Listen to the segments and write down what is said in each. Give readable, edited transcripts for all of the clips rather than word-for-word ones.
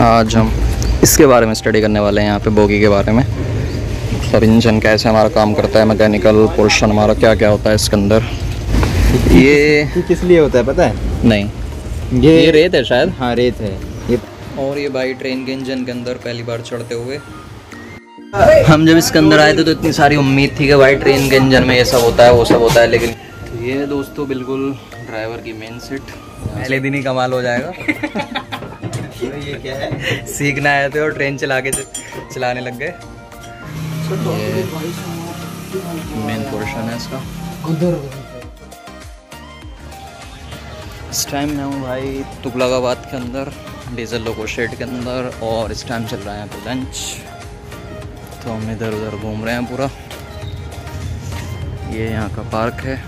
आज हम इसके बारे में स्टडी करने वाले हैं, यहाँ पे बोगी के बारे में। सब इंजन कैसे हमारा काम करता है, मैकेनिकल पोर्शन हमारा क्या क्या होता है इसके अंदर। ये किस लिए होता है पता है? नहीं, ये रेत है शायद। हाँ रेत है ये। और ये भाई ट्रेन के इंजन के अंदर पहली बार चढ़ते हुए हम जब इसके अंदर आए थे तो इतनी सारी उम्मीद थी कि भाई ट्रेन के इंजन में ये सब होता है वो सब होता है, लेकिन तो ये दोस्तों बिल्कुल ड्राइवर की मेन सीट। पहले दिन ही कमाल हो जाएगा। ये क्या है? सीखना आए थे और ट्रेन चला के चलाने लग गए। मेन पोर्शन है इसका। इस टाइम मैं हूँ भाई तुगलकाबाद के अंदर, डीजल लोको शेड के अंदर, और इस टाइम चल रहा है यहाँ पे लंच। तो हम इधर उधर घूम रहे हैं पूरा। ये यहाँ का पार्क है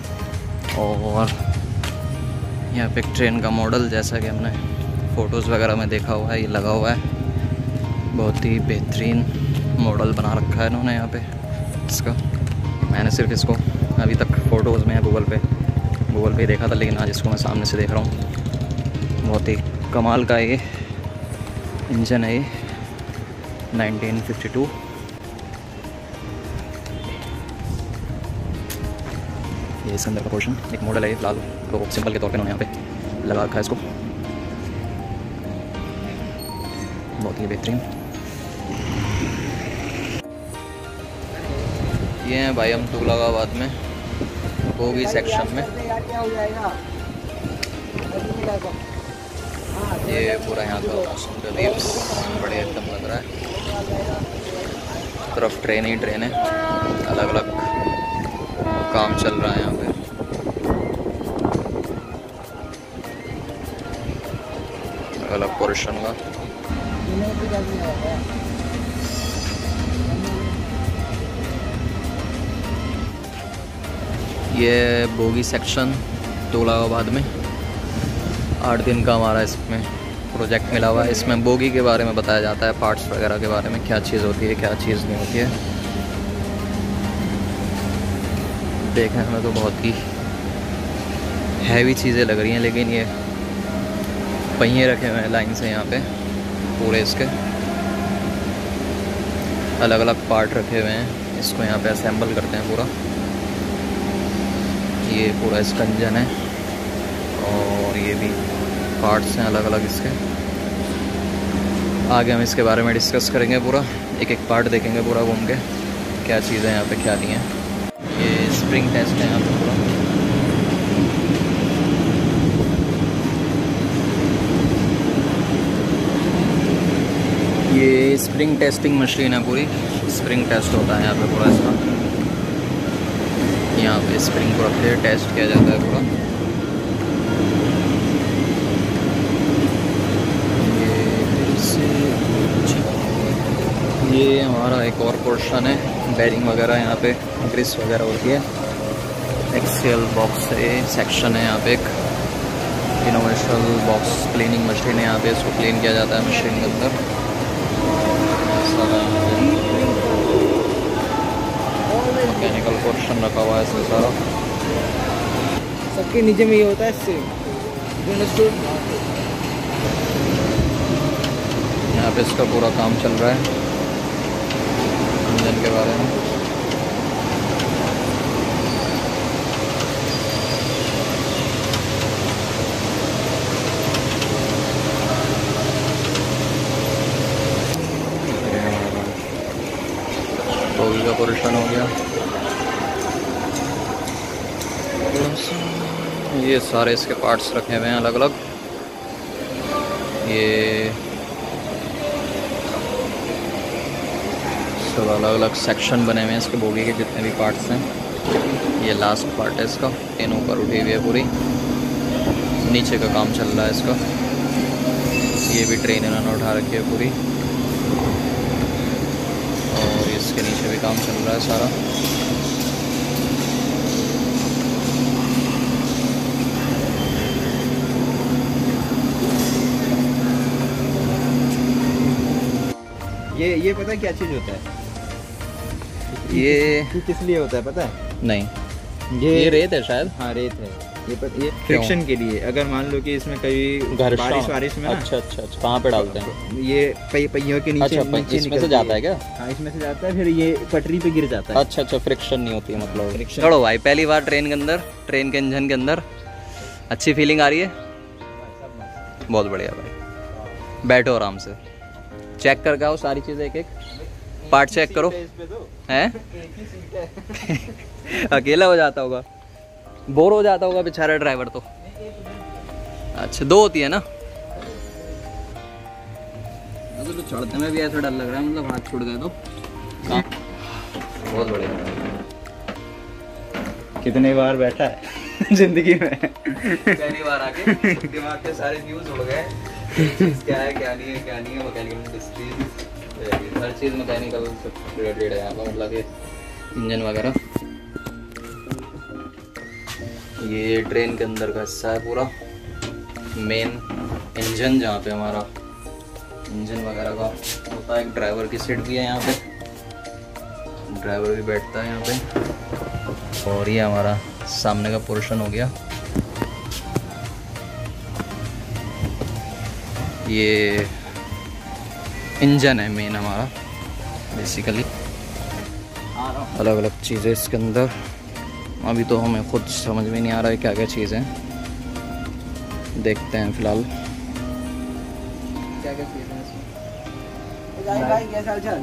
और यहाँ पे एक ट्रेन का मॉडल जैसा कि हमने फ़ोटोज़ वगैरह में देखा हुआ है, ये लगा हुआ है। बहुत ही बेहतरीन मॉडल बना रखा है इन्होंने यहाँ पे इसका। मैंने सिर्फ इसको अभी तक फ़ोटोज़ में गूगल पे देखा था, लेकिन आज इसको मैं सामने से देख रहा हूँ। बहुत ही कमाल का ये इंजन है, ये 1952। ये इसके अंदर का पोर्शन एक मॉडल है फिलहाल, तो सिंपल के तौर पे उन्होंने यहाँ पे लगा रखा है इसको। बहुत ही बेहतरीन। ये हैं भाई हम तुगलकाबाद में बोगी सेक्शन में। ये पूरा यहाँ का मौसम का व्यूज बड़े एकदम लग रहा है। तरफ ट्रेन ही ट्रेन है, अलग अलग काम चल रहा है यहाँ पे। अलग पोर्शन का ये बोगी सेक्शन तुगलकाबाद में 8 दिन का हमारा इसमें प्रोजेक्ट मिला हुआ है। इसमें बोगी के बारे में बताया जाता है, पार्ट्स वगैरह के बारे में, क्या चीज़ होती है क्या चीज़ नहीं होती है। देखने में तो बहुत ही हैवी चीज़ें लग रही हैं, लेकिन ये पहिए रखे हुए हैं लाइन से यहाँ पे पूरे इसके, अलग अलग पार्ट रखे हुए हैं। इसको यहाँ पे असेंबल करते हैं पूरा। ये पूरा इसका इंजन है और ये भी पार्ट्स हैं अलग अलग इसके। आगे हम इसके बारे में डिस्कस करेंगे, पूरा एक एक पार्ट देखेंगे पूरा घूम के, क्या चीज़ें यहाँ पे क्या नहीं है। ये स्प्रिंग टेस्ट है यहाँ पे पूरा। ये स्प्रिंग टेस्टिंग मशीन है पूरी, स्प्रिंग टेस्ट होता है यहाँ पे पूरा इसका। यहाँ पे स्प्रिंग को रख के टेस्ट किया जाता है पूरा। ये हमारा एक और पोर्शन है, बेरिंग वगैरह यहाँ पे ग्रीस वगैरह होती है। एक्सेल बॉक्स है सेक्शन है यहाँ पे, एक इनोवेशन बॉक्स क्लीनिंग मशीन है यहाँ पे, इसको क्लीन किया जाता है मशीन के अंदर। मैकेनिकल पोर्शन रखा हुआ है इसमें सारा। सबके नीचे में ये होता है इससे। यहाँ पे इसका पूरा काम चल रहा है इंजन के बारे में। बोगी का पोर्शन हो गया। ये सारे इसके पार्ट्स रखे हुए हैं अलग अलग। ये सब अलग अलग सेक्शन बने हुए हैं इसके बोगी के, जितने भी पार्ट्स हैं। ये लास्ट पार्ट है इसका, ट्रेन ऊपर उठी हुई है पूरी, नीचे का काम चल रहा है इसका। ये भी ट्रेन इन्होंने उठा रखी है पूरी, और इसके नीचे भी काम चल रहा है सारा। ये पता है क्या चीज़ होता है? ये किस लिए होता है पता है? नहीं, ये रेत है शायद। हाँ रेत है। ये फ्रिक्शन के लिए, अगर मान लो कि इसमें कभी बारिश में अच्छा अच्छा अच्छा, कहाँ पे डालते हैं? ये पहियों के नीचे। अच्छा, इसमें से जाता है क्या? हाँ, इसमें से जाता है, फिर ये पटरी पे गिर जाता है। अच्छा अच्छा, फ्रिक्शन नहीं होती है मतलब। चलो भाई, पहली बार ट्रेन के अंदर, ट्रेन के इंजन के अंदर, अच्छी फीलिंग आ रही है? बहुत बढ़िया भाई, बैठो आराम से, चेक करके आओ सारी चीज़ें, एक एक पार्ट चेक करो। हैं? अकेला हो जाता होगा, बोर हो जाता होगा बेचारा ड्राइवर तो। अच्छा, 2 होती है ना? तो चढ़ते में भी ऐसा डर लग रहा है, मतलब हाथ छूट गए तो। बहुत बढ़िया। कितने बार बैठा है जिंदगी में? पहली बार आके दिमाग के सारे व्यूज उड़ गए, क्या है क्या नहीं है, क्या नहीं है। मैकेनिकल इंडस्ट्रीज, हर चीज़ मैकेनिकल से रिलेटेड है यहाँ पर, मतलब ये इंजन वगैरह। ये ट्रेन के अंदर का हिस्सा है पूरा, मेन इंजन, जहाँ पे हमारा इंजन वगैरह का होता है। एक ड्राइवर की सीट भी है यहाँ पे, ड्राइवर भी बैठता है यहाँ पे। और ये हमारा सामने का पोर्शन हो गया। ये इंजन है मेन हमारा बेसिकली। अलग अलग चीज़ें इसके अंदर, अभी तो हमें खुद समझ में नहीं आ रहा है क्या क्या चीज़ें, देखते हैं फिलहाल। क्या क्या चीज़ें इसमें?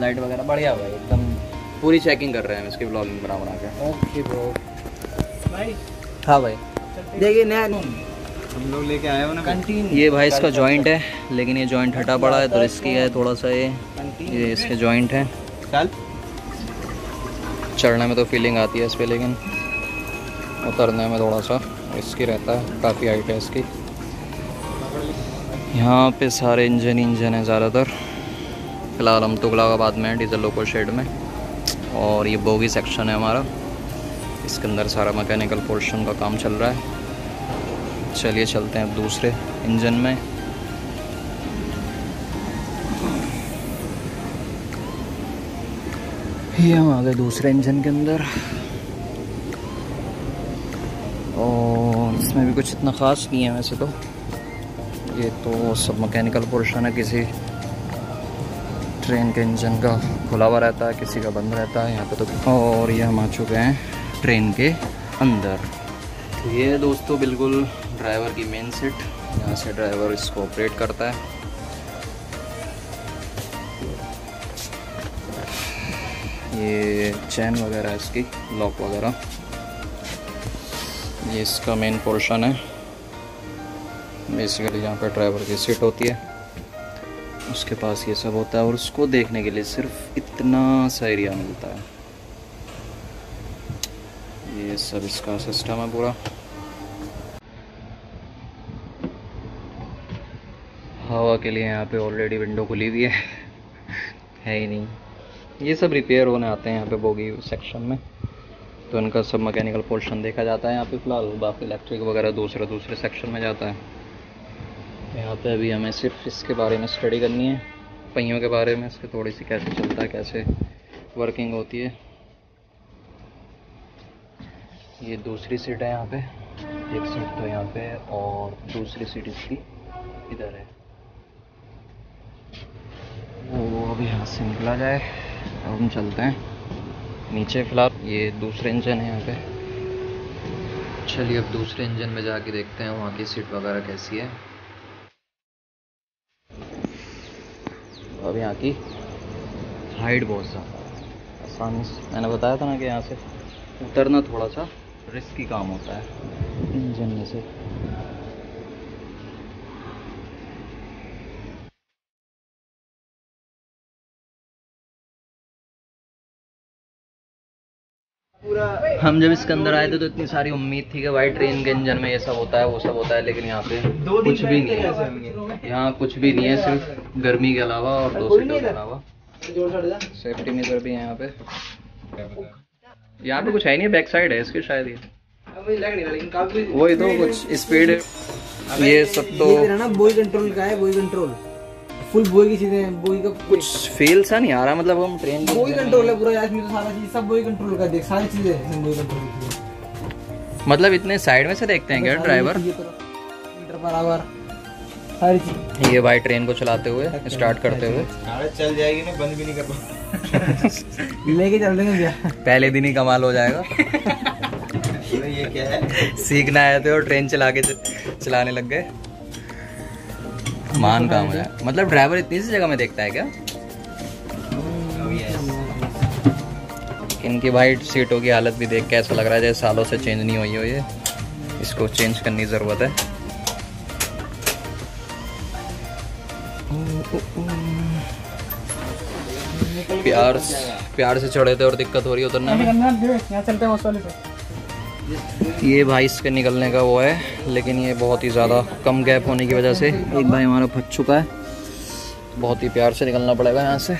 लाइट वगैरह बढ़िया भाई, एकदम पूरी चेकिंग कर रहे हैं इसकी, ब्लॉगिंग बना के। ओके ब्रो भाई। हाँ भाई, देखिए नया हम लोग लेके आए हो ना कैंटीन। ये भाई इसका जॉइंट है, लेकिन ये जॉइंट हटा पड़ा है तो रिस्की है थोड़ा सा। ये इसके जॉइंट है। चढ़ने में तो फीलिंग आती है इस पर, लेकिन उतरने में थोड़ा सा रिस्की रहता है, काफ़ी हाइट है इसकी। यहाँ पे सारे इंजन हैं ज़्यादातर। फ़िलहाल हम तुगलकाबाद में हैं, डीजल लोको शेड में। और ये बोगी सेक्शन है हमारा, इसके अंदर सारा मैकेनिकल पोर्शन का काम चल रहा है। चलिए चलते हैं अब दूसरे इंजन में। ये हम आ गए दूसरे इंजन के अंदर, और इसमें भी कुछ इतना ख़ास नहीं है वैसे तो। ये तो सब मैकेनिकल पोर्शन है, किसी ट्रेन के इंजन का खुला हुआ रहता है, किसी का बंद रहता है यहाँ पे तो। और ये हम आ चुके हैं ट्रेन के अंदर। तो ये दोस्तों बिल्कुल ड्राइवर की मेन सीट, यहाँ से ड्राइवर इसको ऑपरेट करता है। ये चैन वगैरह है इसकी, लॉक वगैरह। ये इसका मेन पोर्शन है बेसिकली, जहाँ पर ड्राइवर की सीट होती है, उसके पास ये सब होता है। और उसको देखने के लिए सिर्फ इतना सा एरिया मिलता है। ये सब इसका सिस्टम है पूरा। हवा के लिए यहाँ पे ऑलरेडी विंडो खुली हुई है ही नहीं। ये सब रिपेयर होने आते हैं यहाँ पे बोगी सेक्शन में, तो इनका सब मैकेनिकल पोर्शन देखा जाता है यहाँ पे फ़िलहाल। बाकी इलेक्ट्रिक वगैरह दूसरे सेक्शन में जाता है। यहाँ पे अभी हमें सिर्फ इसके बारे में स्टडी करनी है, पहियों के बारे में, इसके थोड़ी सी कैसे चलता है, कैसे वर्किंग होती है। ये दूसरी सीट है यहाँ पे, एक सीट तो यहाँ पे है और दूसरी सीट इसकी इधर है। वो अभी यहाँ से निकला जाए, अब हम चलते हैं नीचे। फिलहाल ये दूसरे इंजन है यहाँ पे। चलिए अब दूसरे इंजन में जाके देखते हैं वहाँ की सीट वगैरह कैसी है। अब यहाँ की हाइट बहुत ज़्यादा है, आसानी से, मैंने बताया था ना कि यहाँ से उतरना थोड़ा सा रिस्की काम होता है इंजन में से। हम जब इसके अंदर आए थे तो इतनी सारी उम्मीद थी कि भाई ट्रेन के इंजन में ये सब होता है वो सब होता है, लेकिन यहाँ पे कुछ भी नहीं है। यहाँ कुछ भी नहीं है, सिर्फ गर्मी के अलावा और 2 सीटों के अलावा। सेफ्टी मेजर भी है यहाँ पे। यहाँ पे कुछ है नहीं, बैक साइड है इसकी शायद। ये वही तो कुछ स्पीड, ये सब तो बोई कंट्रोल का है, बोई कंट्रोल फुल बोई की चीजें, बोई का कुछ फील सा नहीं आ रहा, मतलब हम ट्रेन बोई कंट्रोल है पूरा यार, इसमें तो सारा चीज सब बोई कंट्रोल का। देख सारी चीजें इसमें बोई कंट्रोल की। मतलब इतने साइड में से देखते हैं क्या ड्राइवर? मीटर पर आवर सारी चीज। ये भाई ट्रेन को चलाते हुए स्टार्ट करते हुए चल जाएगी ना, बंद भी नहीं कर पाऊंगा। लेके चल देंगे क्या? पहले दिन ही कमाल हो जाएगा। ये क्या है? सीखना आए थे और ट्रेन चला के चलाने लग गए। मान काम है। मतलब ड्राइवर इतनी सी जगह में देखता है क्या? इनकी भाई सीटों की हालत भी देख के ऐसा लग रहा है जैसे सालों से चेंज नहीं हुई हो ये। इसको चेंज करने की ज़रूरत है। प्यार से चढ़े थे और दिक्कत हो रही है उतरने में। यहाँ चलते हैं उस वाले पे। ये भाई इसके निकलने का वो है, लेकिन ये बहुत ही ज़्यादा कम गैप होने की वजह से एक भाई हमारा फंस चुका है। बहुत ही प्यार से निकलना पड़ेगा यहाँ से।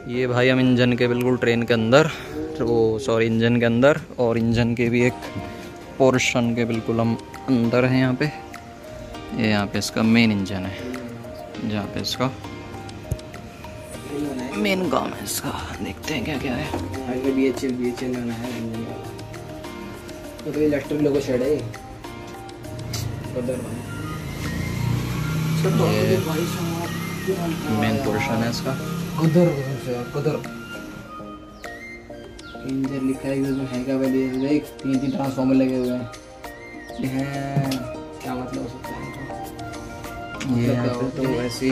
ये भाई हम इंजन के बिल्कुल ट्रेन के अंदर, वो सॉरी इंजन के अंदर, और इंजन के भी एक पोर्शन के बिल्कुल हम अंदर हैं यहाँ पे। ये यहाँ पे इसका मेन इंजन है, जहाँ पे इसका मेन काम है इसका। देखते हैं क्या क्या है। BHL में है तो इलेक्ट्रिक लोगो शेड है। मेन पोर्शन है इसका। उधर इंजन लिखा है उसमें है क्या भाई? देख 3 ट्रांसफार्मर लगे हुए हैं। क्या मतलब हो सकता है? ये यहाँ पे तो वैसे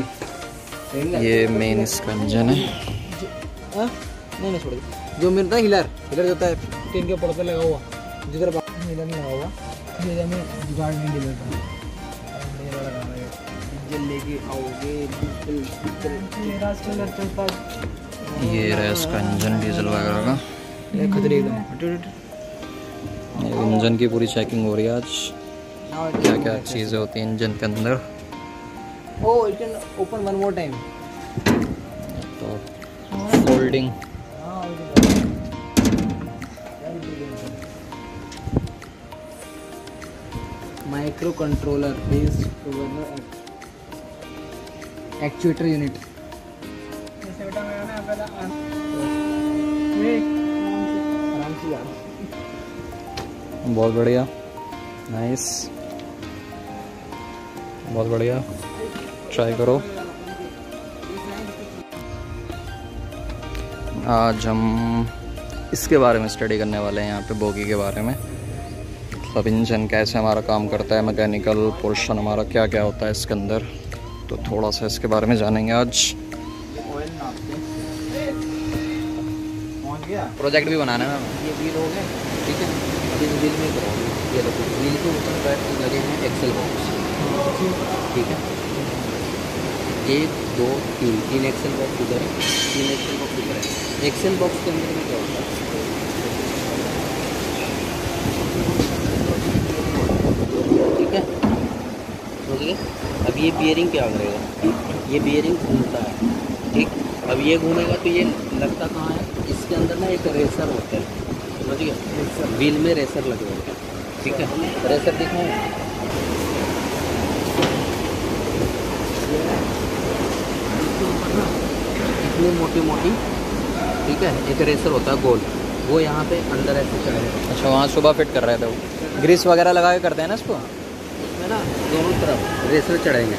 ये मेन इसका इंजन है। नहीं छोड़ दे। जो मिलता है हिलर जो होता है ट्रेन के ऊपर लगा हुआ, जिधर हिलर नहीं लगा हुआ, हिलर में जुगाड़ नहीं मिलता। इंजन लेके आओगे ये रहा इसका इंजन डीजल वगैरह का। खतरे इंजन की पूरी चेकिंग हो रही है आज। क्या क्या चीज़ें होती हैं इंजन के अंदर। Oh, it can open one more time. तो folding micro controller based governor actuator unit. बहुत बढ़िया, नाइस, बहुत बढ़िया, ट्राई करो। आज हम इसके बारे में स्टडी करने वाले हैं यहाँ पे, बोगी के बारे में। सब इंजन कैसे हमारा काम करता है, मैकेनिकल पोर्शन हमारा क्या क्या होता है इसके अंदर, तो थोड़ा सा इसके बारे में जानेंगे आज। प्रोजेक्ट भी बनाना है ना। ये व्हील हो गए, ठीक है। अब इस व्हील में करो, ये देखो व्हील के ऊपर बैठ लगे हैं एक्सेल बॉक्स, ठीक है। 1 2 3 एक्सेल बॉक्स उधर है, 3 एक्सेल बॉक्स उधर है। एक्सेल बॉक्स के अंदर में क्या होता है, ठीक है, समझिए। अब ये बियरिंग क्या करेगा, ये बियरिंग घूमता है, ठीक। अब ये घूमेगा तो ये लगता कहाँ है, इसके अंदर ना एक रेसर होता है, समझिए। व्हील में रेसर लगे होते हैं, ठीक है। रेसर दिखाओ, इतनी मोटी मोटी, ठीक है, एक रेसर होता है गोल, वो यहाँ पे अंदर ऐसे चढ़ेगा। अच्छा, वहाँ सुबह फिट कर रहे थे वो, ग्रीस वगैरह लगा के करते हैं ना इसको। इसमें ना दोनों तरफ रेसर चढ़ेंगे,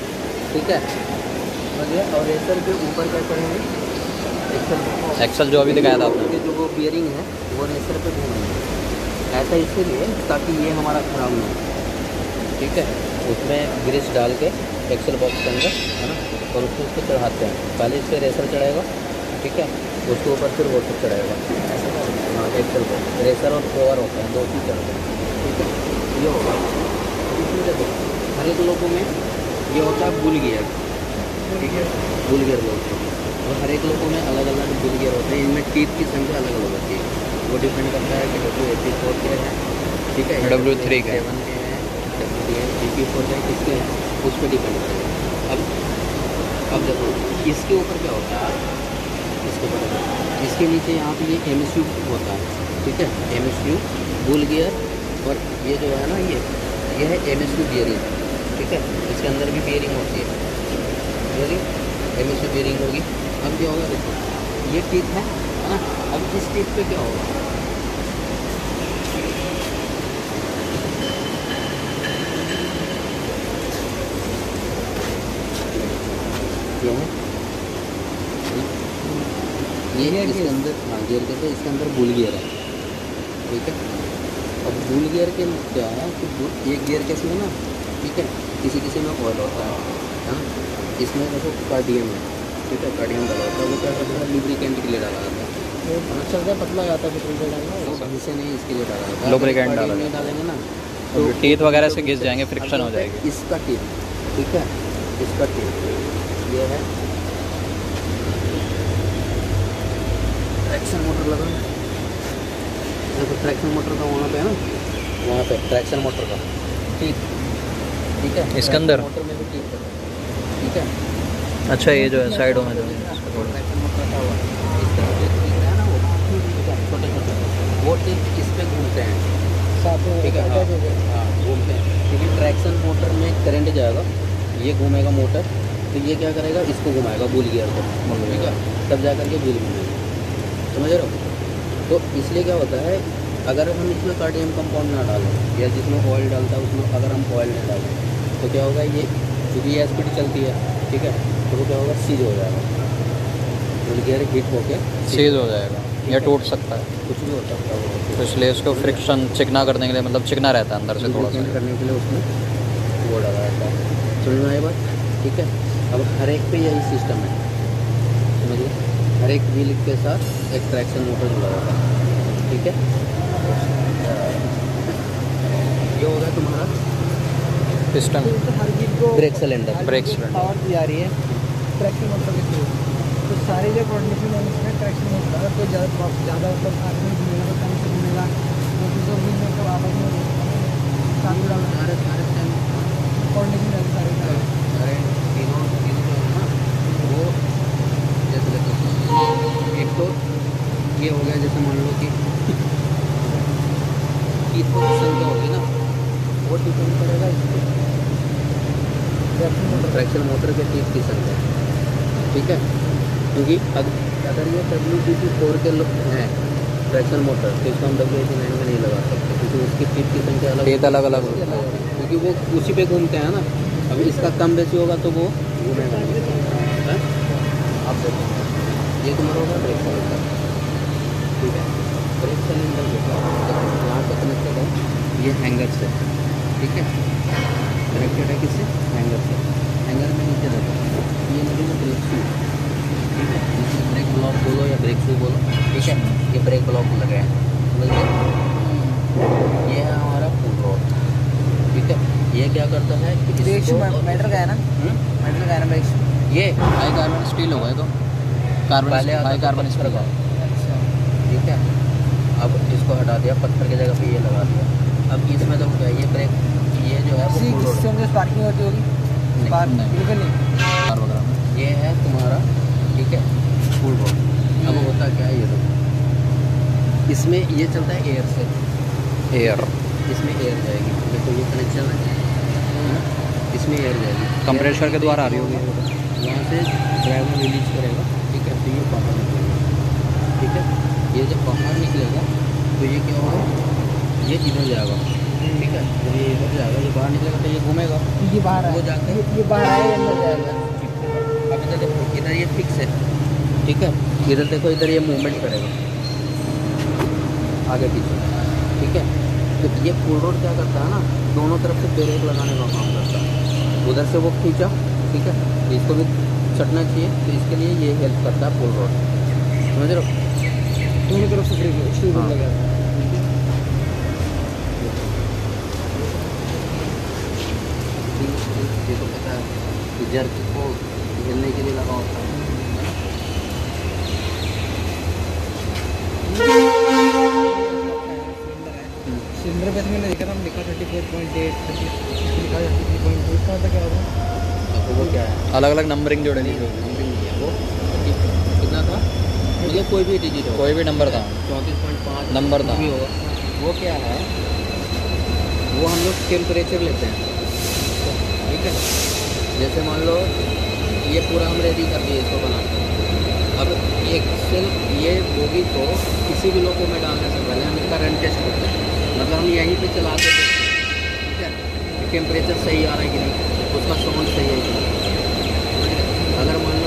ठीक है, समझिए। और रेसर के ऊपर क्या चढ़ेंगे, एक्सल जो अभी दिखाया था आपने, जो वो बियरिंग है वो रेसर पे घूमेंगे। ऐसा इसलिए ताकि ये हमारा खराब ना हो, ठीक है। उसमें ग्रीस डाल के एक्सल बॉक्स के अंदर, है ना, और उसको चढ़ाते हैं। पहले इस पर रेसर चढ़ेगा, ठीक है, उसके ऊपर फिर वो सब चढ़ेगा, हाँ, एक्सल बॉक्स। रेसर और कवर होता है, 2 चीज़ चढ़ते हैं, ठीक है। ये होगा इसमें देखो, हर एक लोगों में ये होता है बुल गियर, ठीक है, बुल गियर बोलते हैं। और हर एक लोगों में अलग अलग बुल गियर होते हैं, इनमें टीथ की संख्या अलग अलग होती है। वो डिपेंड करता है कि W84 के हैं, ठीक है, W3 के 7 के हैं, DP4 के किसके हैं, उस पर डिपेंड करेगा। अब देखो इसके ऊपर क्या होता है, इसके ऊपर, इसके नीचे यहाँ पे ये MSU होता है, ठीक है, MSU बुल गियर। और ये जो है ना, ये है MSU बियरिंग, ठीक है। इसके अंदर भी बियरिंग होती है, बियरिंग MSU बियरिंग होगी। अब क्या होगा, देखो ये टीथ है ना। अब इस टीथ पे क्या होगा, ये है ये इसके अंदर, हाँ गियर कहते हैं, इसके अंदर बुल गियर है, ठीक है। अब बुल गियर के क्या है कि ये गियर कैसे है ना, ठीक है, किसी किसी में ऑयल होता है ना, इसमें देखो कार्डियम है, ठीक है, कार्डियम डाला होता है, वो क्या करता है लुब्रिकेंट के लिए डाला जाता है, चलता है पतला जाता है पेट्रोल पे डालना, इसे नहीं इसके लिए डाला जाता है। Lubricant डाला नहीं डालेंगे ना तो टीथ वगैरह से घिस जाएंगे, फ्रिक्शन हो जाएगी। इसका टीथ, ठीक है, इसका टीथ ये है, ट्रैक्शन मोटर लगा, देखो ट्रैक्शन मोटर का वहाँ पे है ना, वहाँ पे ट्रैक्शन मोटर का टीथ, ठीक है, इसके अंदर मोटर में भी टीथ है, ठीक है। अच्छा ये जो है साइडों में जो है ट्रैक्शन मोटर का हुआ इस तरह से टीथ है ना, वो छोटे छोटे वो टीथ इस पे घूमते हैं, ठीक है, हाँ घूमते हैं, क्योंकि ट्रैक्शन मोटर में करंट जाएगा, ये घूमेगा मोटर, तो ये क्या करेगा, इसको घुमाएगा बुल गियर को, ठीक है, तब जा करके व्हील घूमेगा, समझ रहे हो। तो इसलिए क्या होता है, अगर हम इसमें कार्डियम कंपाउंड ना डालें या जिसमें ऑयल डालता है उसमें अगर हम ऑयल नहीं डालें तो क्या होगा, ये क्योंकि ये स्पीड चलती है, ठीक है, तो वो क्या होगा, सीज हो जाएगा, बुल गियर हीट होके सीज हो जाएगा या टूट सकता है, कुछ भी हो सकता है वो, तो इसलिए उसको फ्रिक्शन चिकना करने के लिए, मतलब चिकना रहता है अंदर से थोड़ा सा, करने के लिए उसमें वो डाला जाता है, समझ में आई बात, ठीक है। अब हर एक पे यही सिस्टम है, समझिए, हर एक व्हील के साथ एक ट्रैक्शन मोटर जुड़ा होता है, ठीक है। ये हो गया तुम्हारा piston, brake cylinder, brake cylinder, power दी जा रही है ट्रैक्शन मोटर के थ्रू, तो सारे जो कंडीशन है उसमें ट्रैक्शन मोटर अगर कोई ज़्यादा मतलब आदमी घूमेगा तो कम से घूमेगा, तो घूमने तो आपस में सारे कंडीशन सारे तीनों जो है ना, वो जैसे देखो, एक तो ये हो गया, जैसे मान लो कि कितनी संख्या होगी ना, वो डिपेंड करेगा इस पर, ट्रैक्शन मोटर के टीथ की संख्या, ठीक है, क्योंकि अगर ये WBC4 के लोग हैं ट्रैक्शन मोटर, तो इसको हम WBC9 में नहीं लगा सकते, क्योंकि उसकी टीथ की संख्या अलग अलग होती है, क्योंकि वो उसी पे घूमते हैं ना। अब इसका कम बेसी होगा तो वो घूमेगा नहीं, आप देखो ये तुम्हारा होगा ब्रेक सिलेंडर, ठीक है, ब्रेक सिलेंडर जो है यहाँ पर कनेक्टेड है, ये हैंगर से, ठीक है, कनेक्टेड है किससे, हैंगर से, हैंगर में नीचे देखो ये लगेगा ब्रेक शू, ठीक है, इसमें ब्रेक ब्लॉक बोलो या ब्रेक शू बोलो, ठीक है, ये ब्रेक ब्लॉक लगे हैं, ये है हमारा फुल रोड, ठीक है। ये क्या करता है कि ब्रेक शू मेटल का है ना, मेटल का है ना ब्रेक शू, ये हाई कार्बन स्टील होगा तो कार्बन, पहले हाई कार्बन स्टील का, अच्छा ठीक है। अब इसको हटा दिया, पत्थर की जगह पे ये लगा दिया। अब इसमें तो क्या है, ये ब्रेक, ये जो है वो फुल रोड, जिससे स्पार्किंग होती होगी, स्पार्क नहीं। बिल्कुल नहीं, कार वगैरह में। ये है तुम्हारा, ठीक है, फुल रोड। अब होता क्या है, ये देखो इसमें ये चलता है एयर से, एयर इसमें एयर जाएगी, देखो ये कनेक्शन है ना, इसमें एयर जाएगी, कंप्रेसर के द्वारा आ रही होगी, यहाँ से ड्राइवर रिलीज करेगा, ठीक है, तो ये बाहर निकलेगा, ठीक है, ये जब बाहर निकलेगा तो ये क्या होगा, ये इधर जाएगा, ठीक है, जब ये इधर जाएगा, ये बाहर निकलेगा तो ये घूमेगा, ये बाहर वो आए, जाके ये बाहर आए अंदर जाएगा, अब इधर देखो, इधर ये फिक्स है, ठीक है, इधर देखो, इधर ये मूवमेंट करेगा आगे पीछे, ठीक है। तो ये फुल रोड क्या करता है ना, दोनों तरफ से ब्रेक लगाने का काम करता है, उधर से वो खींचा, ठीक है, तो इसको भी चढ़ना चाहिए, तो इसके लिए ये हेल्प करता है फुल रोड, समझ रहे हो, दोनों तरफ से ब्रेक शू हाँ। लगा है। ये तो पता है कि जर्क को झेलने के लिए लगा होता है, सिलेंडर पे मैंने देखा था, लिखा 34.8 लिखा 33.2, इसका मतलब क्या होगा, तो वो क्या है, अलग अलग नंबरिंग जोड़ेगी, वो कितना था, मुझे कोई भी डिजिट हो, कोई भी नंबर था, 34.5 नंबर था, भी होगा, वो क्या है, वो हम लोग टेम्परेचर लेते हैं, ठीक है, जैसे मान लो ये पूरा हम रेडी कर दिए इसको बनाते हैं, अब एक सिर्फ ये बोगी को किसी भी लोगों में डालने से पहले हम इसका रन टेस्ट करते हैं, मतलब हम यहीं पे चलाते थे, ठीक है, टेम्परेचर सही आ रहा है कि नहीं, उसका साउंड सही है कि नहीं, अगर मान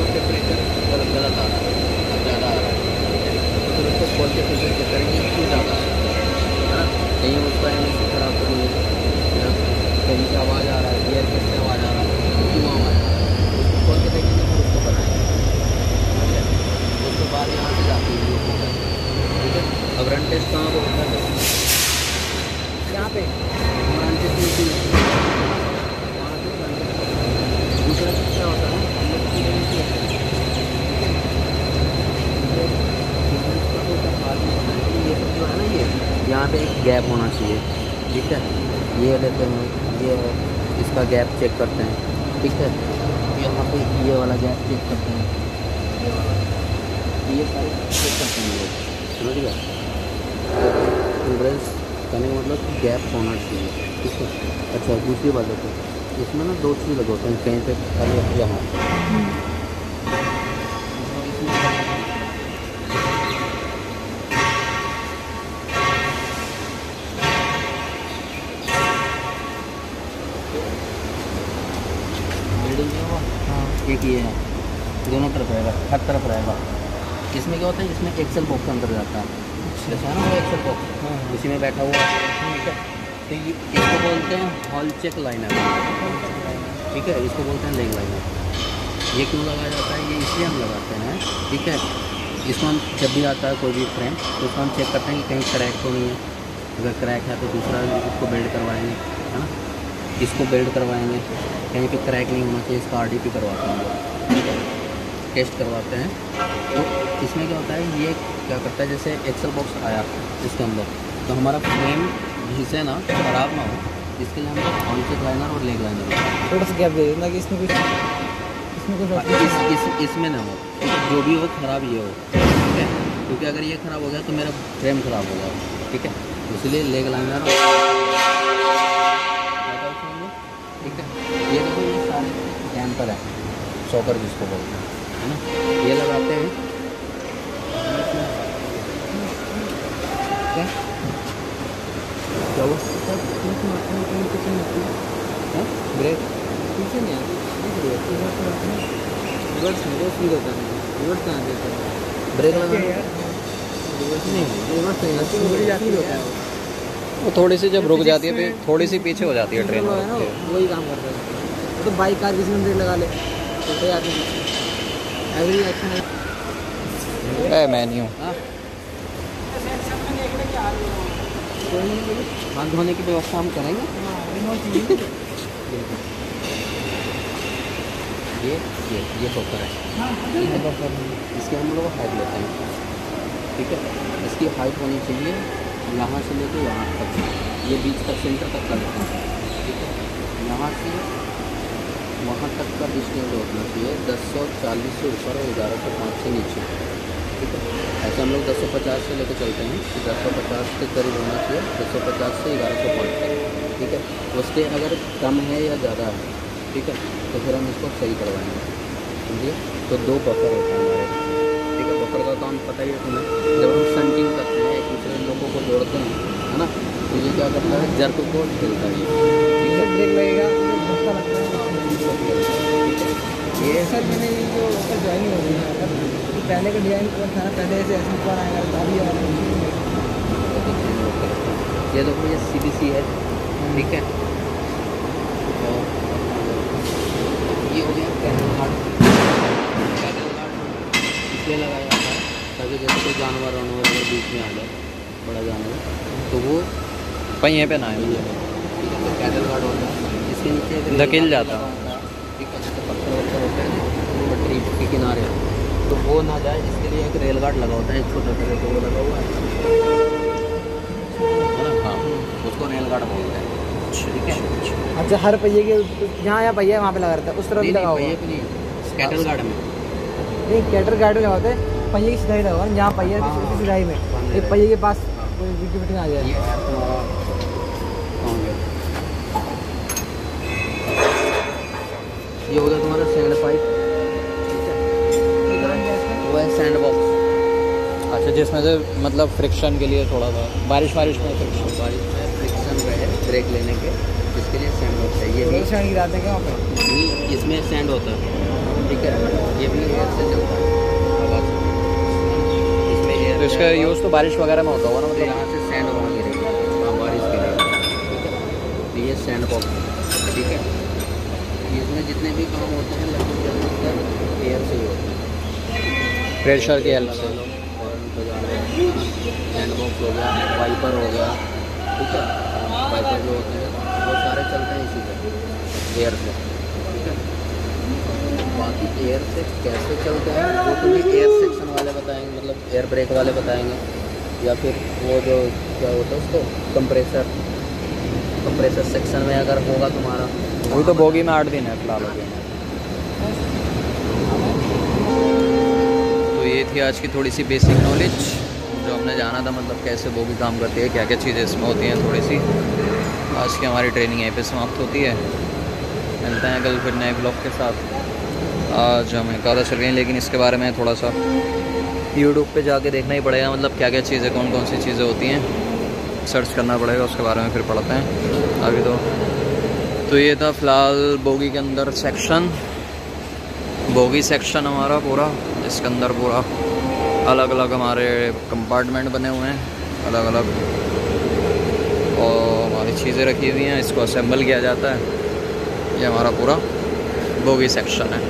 के फिल्टर चेक करेंगे क्यों ज़्यादा है ना, कहीं उसका एमएससी खराब तो नहीं है ना, कहीं से आवाज़ आ रहा है, एयर कैसे आवाज़ आ रहा है, क्यों आवाज़ आ रहा है, उसको खोल के देखेंगे फिर उसको बनाएंगे। उसके बाद यहाँ से जाती है मोटर, ठीक है। अब रन टेस्ट कहाँ पर होता है, यहाँ पे रन टेस्ट दूसरा क्या होता है ये सब जो है ना, ये यहाँ पे एक गैप होना चाहिए, ठीक है। ये लेते हैं, ये है, इसका गैप चेक करते हैं, ठीक है। यहाँ पे ये वाला गैप चेक करते हैं, ये वाला, ये सारे चेक करते हैं लोग, समझ गया। टॉलरेंस करने का मतलब गैप होना चाहिए, ठीक है। अच्छा दूसरी बात है, इसमें ना 2 चीज़ लगाते हैं, कहीं पे पहले यहाँ एक ये है, दोनों तरफ रहेगा, हर तरफ रहेगा। इसमें क्या होता है, इसमें एक्सेल बॉक्स अंदर जाता है, जैसा है ना वो एक्सेल बॉक्स, उसी में बैठा हुआ है, ठीक है। तो ये इसको बोलते हैं हॉल चेक लाइनर, ठीक है, इसको बोलते हैं लेग लाइनर। ये क्यों लगाया जाता है, ये इसलिए हम लगाते हैं, ठीक है। इसको हम जब भी आता है कोई भी फ्रेम तो उसको हम चेक करते हैं कि कहीं क्रैक तो नहीं है, अगर क्रैक है तो दूसरा इसको बेल्ड करवाएंगे, है ना, इसको बेल्ड करवाएंगे, कहीं पे क्रैक नहीं होना चाहिए, इसका आरडीपी करवाते हैं, ठीक है, टेस्ट करवाते हैं। तो इसमें क्या होता है, ये क्या करता है, जैसे एक्सेल बॉक्स आया इसके अंदर, तो हमारा फ्रेम घिसे ना, खराब ना हो, इसके लिए हम हॉल चेक लाइनर और लेग लाइनर थोड़ा सा गैप दे देना कि इसमें कुछ इसमें ना हो, जो भी हो खराब ये हो, ठीक है, क्योंकि अगर ये खराब हो गया तो मेरा फ्रेम खराब हो गया, ठीक है, इसलिए लेग लाइनर, ठीक है। ये देखो ये सारे डैम्पर है, शॉकर जिसको बोलते हैं, है ना, ये लगाते हैं, क्या वो ब्रेक पीछे नहीं आती, रिवर्स में फील होता है, रिवर्स कहाँ देता है, ब्रेक लगाना रिवर्स नहीं, रिवर्स नहीं आती, मुड़ी जाती होता है वो थोड़ी सी जब रुक जाती है फिर थोड़ी सी पीछे हो जाती है ट्रेन, है ना, वही काम करता है। तो बाइक कार किसी में ब्रेक लगा ले तो कोई आदमी एवरेज एक्शन है मैं नहीं हूँ। हाँ हाथ धोने की व्यवस्था हम करेंगे। ये बफर है, इसके हम लोग हाइट लेते हैं, ठीक है। इसकी हाइट होनी चाहिए यहाँ से लेके यहाँ तक, ये बीच तक सेंटर तक का लेते हैं, ठीक है। यहाँ से वहाँ तक का डिस्टेंस होना चाहिए 1040 से ऊपर और 1105 से नीचे, ठीक है। ऐसे हम लोग 1050 से लेकर चलते हैं कि 1050 के करीब होना चाहिए, 1050 से 1105 तक, ठीक है। उसके अगर कम है या ज़्यादा है, ठीक है, तो फिर हम इसको सही करवाएंगे, समझिए। तो 2 बफर होते हैं हमारे, ठीक है। बफर का काम पता ही है तुम्हें, जब हम शंटिंग करते हैं एक दूसरे लोगों को जोड़ते हैं, है ना, तो ये क्या करता है, जर्क को झेलता है, ठीक है। ब्रेक लगेगा तो धक्का लगता है, ठीक है। ये सर मैंने ये जो ऊपर ज्वाइनिंग हो रही है अगर तो पहले का डिज़ाइन कौन था ना, पहले ऐसे ऐसे ऊपर आएगा तो अभी ये देखो ये CBC है, ठीक है। और ये हो गया कैटल गार्ड, इसलिए लगाया जाता है ताकि जैसे कोई जानवर वानवर अगर बीच में आ जाए, बड़ा जानवर, तो वो पहिए पे ना है, ठीक है, तो कैटल गार्ड होता है, इसके नीचे एक धकेल जाता है, ठीक है। जैसे पत्थर वत्थर होते हैं पटरी के किनारे, तो वो ना जाए इसके लिए एक रेल गार्ड लगा होता है, एक छोटा सा वो लगा हुआ है ना, हाँ, उसको रेल गार्ड बोलते हैं, ठीक है। अच्छा हर पहिए के जहाँ यहाँ पहिया है वहाँ पे लगा रहता है, उस तरफ भी लगा हुआ है, कैटल गार्ड में नहीं कैटर गार्ड में होता है, पहिए की सिधाई लगा हुआ है, जहाँ पहिया है उसकी सिधाई में एक पहिए के पास कोई विकेट आ जाए। ये है तुम्हारा कौन है, ये हो गया तुम्हारा सैंड पाइप, वो है सैंड बॉक्स। अच्छा जिसमें से मतलब फ्रिक्शन के लिए थोड़ा सा बारिश में फ्रिक्शन, बारिश में फ्रिक्शन रहे ब्रेक लेने के, इसके लिए सैंड बॉक्स है। ये भी सैंड गिराते हैं क्या वहाँ पे, इसमें सैंड होता है, ठीक है। ये भी एयर से चलता है, आवाज़, इसमें एयर तो इसका यूज़ तो बारिश वगैरह में होता होगा ना, तो मतलब यहाँ से सैंड वहाँ गिरेगा, वहाँ बारिश गिरेगा, ठीक है। तो ये सैंड बॉक्स, ठीक है। इसमें जितने भी काम होते हैं लगभग ज़्यादातर एयर से ही होते हैं, प्रेशर की हेल्प से। हॉर्न बजा लो, सैंड बॉक्स हो गया, वाइपर हो गया, ठीक है। वाइपर जो होते हैं वो सारे चलते हैं इसी से, एयर से, ठीक है। बाकी एयर से कैसे चलते हैं वो तो भी एयर सेक्शन वाले बताएंगे, मतलब एयर ब्रेक वाले बताएंगे, या फिर वो जो क्या होता है उसको कंप्रेसर सेक्शन में अगर होगा तुम्हारा, वही तो बोगी में 8 दिन है फिलहाल हो गया। तो ये थी आज की थोड़ी सी बेसिक नॉलेज जो हमने जाना था, मतलब कैसे बोगी काम करती है, क्या क्या चीज़ें इसमें होती हैं थोड़ी सी। आज की हमारी ट्रेनिंग यहीं पे समाप्त होती है, मिलते हैं कल फिर नए ब्लॉग के साथ। आज हम एकादा चल गए, लेकिन इसके बारे में थोड़ा सा यूट्यूब पे जाके देखना ही पड़ेगा, मतलब क्या क्या चीज़ें, कौन कौन सी चीज़ें होती हैं, सर्च करना पड़ेगा, उसके बारे में फिर पढ़ते हैं आगे। तो ये था फ़िलहाल बोगी के अंदर सेक्शन, बोगी सेक्शन हमारा पूरा, इसके अंदर पूरा अलग अलग हमारे कंपार्टमेंट बने हुए हैं, अलग अलग, और हमारी चीज़ें रखी हुई हैं, इसको असेंबल किया जाता है। ये हमारा पूरा बोगी सेक्शन है।